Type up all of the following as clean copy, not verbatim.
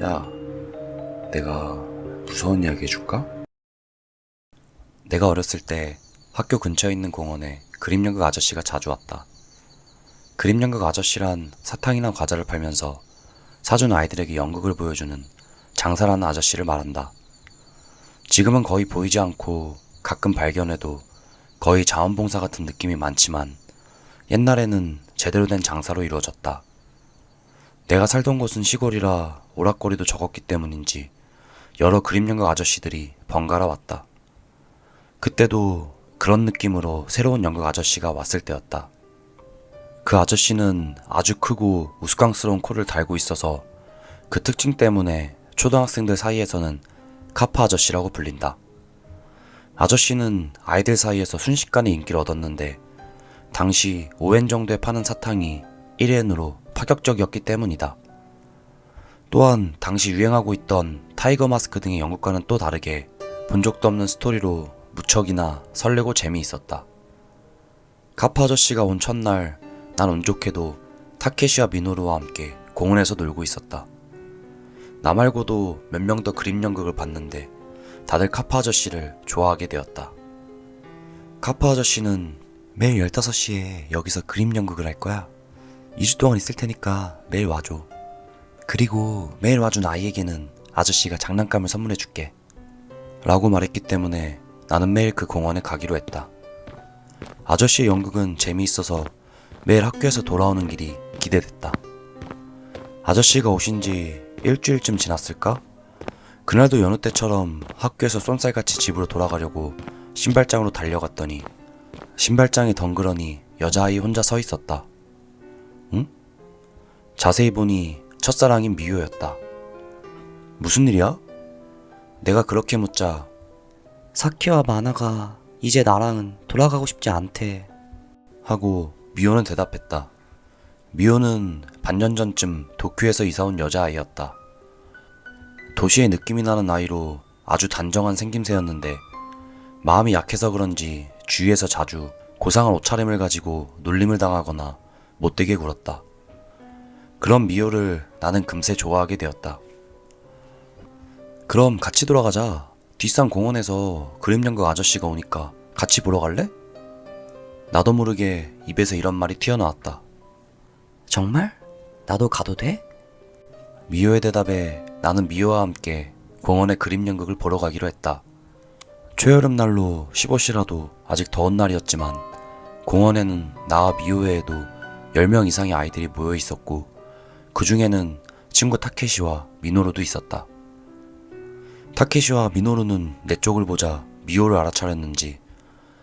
야, 내가 무서운 이야기 해줄까? 내가 어렸을 때 학교 근처에 있는 공원에 그림연극 아저씨가 자주 왔다. 그림연극 아저씨란 사탕이나 과자를 팔면서 사준 아이들에게 연극을 보여주는 장사라는 아저씨를 말한다. 지금은 거의 보이지 않고 가끔 발견해도 거의 자원봉사 같은 느낌이 많지만 옛날에는 제대로 된 장사로 이루어졌다. 내가 살던 곳은 시골이라 오락거리도 적었기 때문인지 여러 그림연극 아저씨들이 번갈아 왔다. 그때도 그런 느낌으로 새로운 연극 아저씨가 왔을 때였다. 그 아저씨는 아주 크고 우스꽝스러운 코를 달고 있어서 그 특징 때문에 초등학생들 사이에서는 카파 아저씨라고 불린다. 아저씨는 아이들 사이에서 순식간에 인기를 얻었는데 당시 5엔 정도에 파는 사탕이 1엔으로 파격적이었기 때문이다. 또한 당시 유행하고 있던 타이거 마스크 등의 연극과는 또 다르게 본 적도 없는 스토리로 무척이나 설레고 재미있었다. 카파 아저씨가 온 첫날 난 운 좋게도 타케시와 미노루와 함께 공원에서 놀고 있었다. 나 말고도 몇 명 더 그림 연극을 봤는데 다들 카파 아저씨를 좋아하게 되었다. 카파 아저씨는 매일 15시에 여기서 그림 연극을 할 거야. 2주 동안 있을 테니까 매일 와줘. 그리고 매일 와준 아이에게는 아저씨가 장난감을 선물해 줄게. 라고 말했기 때문에 나는 매일 그 공원에 가기로 했다. 아저씨의 연극은 재미있어서 매일 학교에서 돌아오는 길이 기대됐다. 아저씨가 오신 지 일주일쯤 지났을까? 그날도 여느 때처럼 학교에서 쏜살같이 집으로 돌아가려고 신발장으로 달려갔더니 신발장에 덩그러니 여자아이 혼자 서 있었다. 응? 자세히 보니 첫사랑인 미호였다. 무슨 일이야? 내가 그렇게 묻자 사키와 마나가 이제 나랑은 돌아가고 싶지 않대 하고 미호는 대답했다. 미호는 반년 전쯤 도쿄에서 이사온 여자아이였다. 도시의 느낌이 나는 아이로 아주 단정한 생김새였는데 마음이 약해서 그런지 주위에서 자주 고상한 옷차림을 가지고 놀림을 당하거나 못되게 굴었다. 그런 미호를 나는 금세 좋아하게 되었다. 그럼 같이 돌아가자. 뒷산 공원에서 그림연극 아저씨가 오니까 같이 보러 갈래? 나도 모르게 입에서 이런 말이 튀어나왔다. 정말? 나도 가도 돼? 미호의 대답에 나는 미호와 함께 공원의 그림연극을 보러 가기로 했다. 초여름 날로 15시라도 아직 더운 날이었지만 공원에는 나와 미호 외에도 10명 이상의 아이들이 모여 있었고 그 중에는 친구 타케시와 미노루도 있었다. 타케시와 미노루는 내 쪽을 보자 미호를 알아차렸는지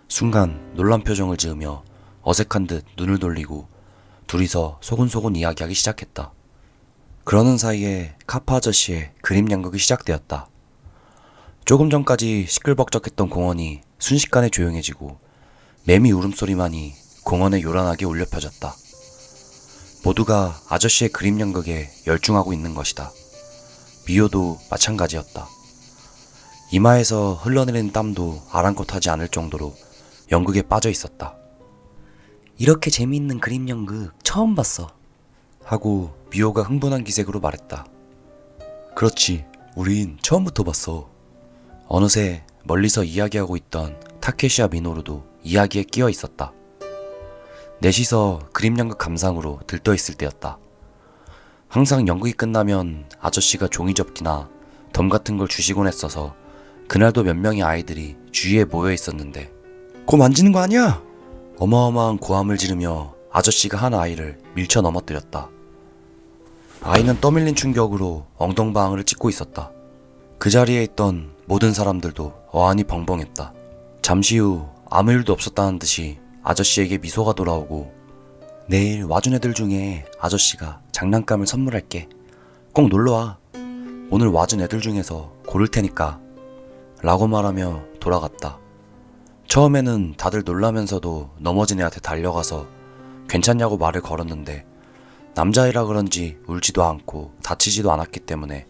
순간 놀란 표정을 지으며 어색한 듯 눈을 돌리고 둘이서 소곤소곤 이야기하기 시작했다. 그러는 사이에 카파 아저씨의 그림 연극이 시작되었다. 조금 전까지 시끌벅적했던 공원이 순식간에 조용해지고 매미 울음소리만이 공원에 요란하게 울려 퍼졌다. 모두가 아저씨의 그림 연극에 열중하고 있는 것이다. 미호도 마찬가지였다. 이마에서 흘러내리는 땀도 아랑곳하지 않을 정도로 연극에 빠져 있었다. 이렇게 재미있는 그림 연극 처음 봤어. 하고 미호가 흥분한 기색으로 말했다. 그렇지, 우린 처음부터 봤어. 어느새 멀리서 이야기하고 있던 타케시와 미노루도 이야기에 끼어 있었다. 넷이서 그림 연극 감상으로 들떠 있을 때였다. 항상 연극이 끝나면 아저씨가 종이접기나 덤 같은 걸 주시곤 했어서 그날도 몇 명의 아이들이 주위에 모여 있었는데 코 만지는 거 아니야? 어마어마한 고함을 지르며 아저씨가 한 아이를 밀쳐 넘어뜨렸다. 아이는 떠밀린 충격으로 엉덩방아를 찢고 있었다. 그 자리에 있던 모든 사람들도 어안이 벙벙했다. 잠시 후 아무 일도 없었다는 듯이 아저씨에게 미소가 돌아오고 내일 와준 애들 중에 아저씨가 장난감을 선물할게. 꼭 놀러와. 오늘 와준 애들 중에서 고를 테니까. 라고 말하며 돌아갔다. 처음에는 다들 놀라면서도 넘어진 애한테 달려가서 괜찮냐고 말을 걸었는데 남자애라 그런지 울지도 않고 다치지도 않았기 때문에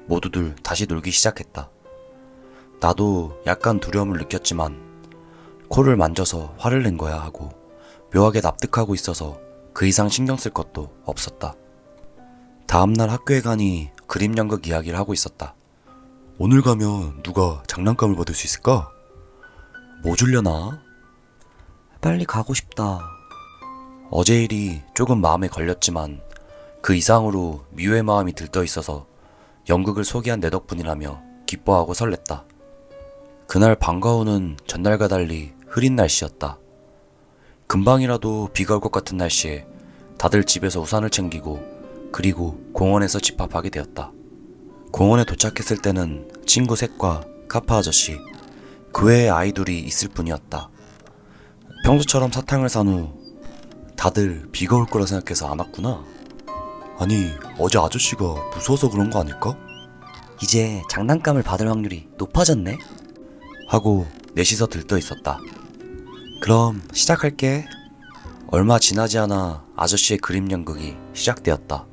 모두들 다시 놀기 시작했다. 나도 약간 두려움을 느꼈지만 코를 만져서 화를 낸 거야 하고 묘하게 납득하고 있어서 그 이상 신경 쓸 것도 없었다. 다음날 학교에 가니 그림 연극 이야기를 하고 있었다. 오늘 가면 누가 장난감을 받을 수 있을까? 뭐 주려나? 빨리 가고 싶다. 어제 일이 조금 마음에 걸렸지만 그 이상으로 미호의 마음이 들떠 있어서 연극을 소개한 내 덕분이라며 기뻐하고 설렜다. 그날 방과 후는 전날과 달리 흐린 날씨였다. 금방이라도 비가 올 것 같은 날씨에 다들 집에서 우산을 챙기고 그리고 공원에서 집합하게 되었다. 공원에 도착했을 때는 친구 셋과 카파 아저씨, 그 외에 아이들이 있을 뿐이었다. 평소처럼 사탕을 산 후 다들 비가 올 거라 생각해서 안 왔구나. 아니, 어제 아저씨가 무서워서 그런 거 아닐까? 이제 장난감을 받을 확률이 높아졌네? 하고 넷이서 들떠 있었다. 그럼 시작할게. 얼마 지나지 않아 아저씨의 그림 연극이 시작되었다.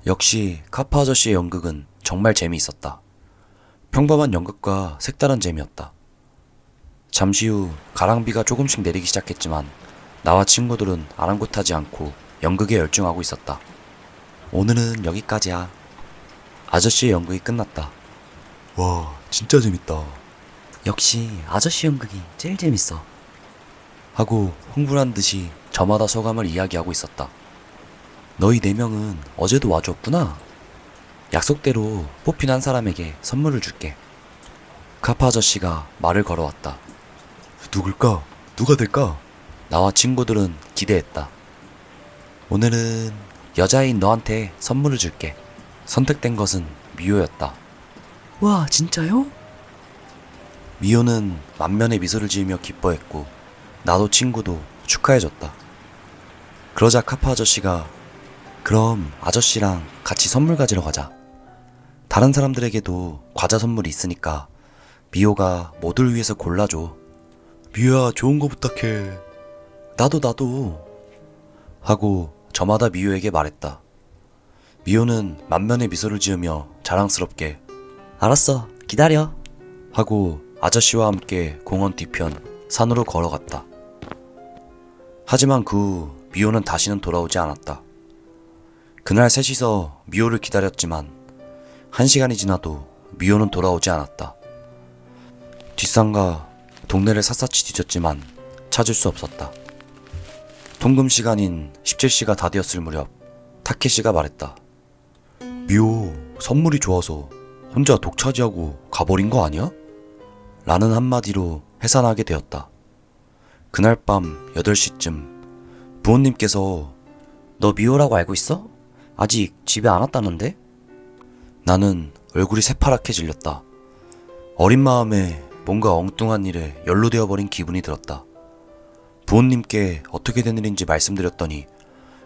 역시 카파 아저씨의 연극은 정말 재미있었다. 평범한 연극과 색다른 재미였다. 잠시 후 가랑비가 조금씩 내리기 시작했지만 나와 친구들은 아랑곳하지 않고 연극에 열중하고 있었다. 오늘은 여기까지야. 아저씨의 연극이 끝났다. 와, 진짜 재밌다. 역시 아저씨 연극이 제일 재밌어. 하고 흥분한 듯이 저마다 소감을 이야기하고 있었다. 너희 4명은 어제도 와줬구나. 약속대로 뽑힌 한 사람에게 선물을 줄게. 카파 아저씨가 말을 걸어왔다. 누굴까? 누가 될까? 나와 친구들은 기대했다. 오늘은 여자인 너한테 선물을 줄게. 선택된 것은 미호였다. 와, 진짜요? 미호는 만면에 미소를 지으며 기뻐했고 나도 친구도 축하해줬다. 그러자 카파 아저씨가 그럼 아저씨랑 같이 선물 가지러 가자. 다른 사람들에게도 과자 선물이 있으니까 미호가 모두를 위해서 골라줘. 미호야, 좋은 거 부탁해. 나도. 하고 저마다 미호에게 말했다. 미호는 만면에 미소를 지으며 자랑스럽게 알았어, 기다려. 하고 아저씨와 함께 공원 뒤편 산으로 걸어갔다. 하지만 그 후 미호는 다시는 돌아오지 않았다. 그날 셋이서 미호를 기다렸지만 1시간이 지나도 미호는 돌아오지 않았다. 뒷산과 동네를 샅샅이 뒤졌지만 찾을 수 없었다. 통금 시간인 17시가 다 되었을 무렵 타케시가 말했다. 미호, 선물이 좋아서 혼자 독차지하고 가버린 거 아니야? 라는 한마디로 해산하게 되었다. 그날 밤 8시쯤 부모님께서 너 미호라고 알고 있어? 아직 집에 안 왔다는데? 나는 얼굴이 새파랗게 질렸다. 어린 마음에 뭔가 엉뚱한 일에 연루되어 버린 기분이 들었다. 부모님께 어떻게 된 일인지 말씀드렸더니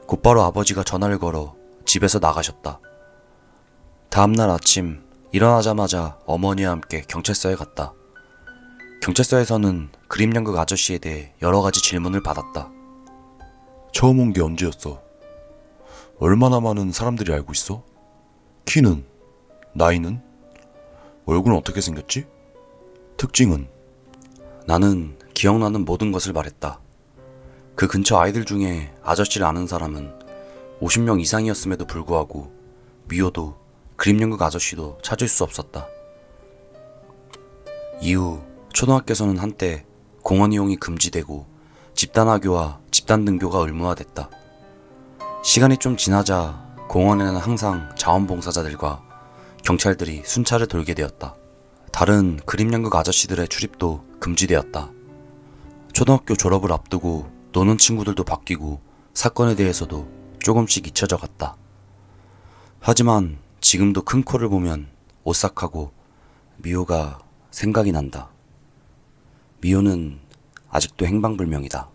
곧바로 아버지가 전화를 걸어 집에서 나가셨다. 다음날 아침 일어나자마자 어머니와 함께 경찰서에 갔다. 경찰서에서는 그림 연극 아저씨에 대해 여러 가지 질문을 받았다. 처음 온 게 언제였어? 얼마나 많은 사람들이 알고 있어? 키는? 나이는? 얼굴은 어떻게 생겼지? 특징은? 나는 기억나는 모든 것을 말했다. 그 근처 아이들 중에 아저씨를 아는 사람은 50명 이상이었음에도 불구하고 미호도 그림 연극 아저씨도 찾을 수 없었다. 이후 초등학교에서는 한때 공원 이용이 금지되고 집단화교와 집단등교가 의무화됐다. 시간이 좀 지나자 공원에는 항상 자원봉사자들과 경찰들이 순찰을 돌게 되었다. 다른 그림 연극 아저씨들의 출입도 금지되었다. 초등학교 졸업을 앞두고 노는 친구들도 바뀌고 사건에 대해서도 조금씩 잊혀져 갔다. 하지만 지금도 큰 코를 보면 오싹하고 미호가 생각이 난다. 미호는 아직도 행방불명이다.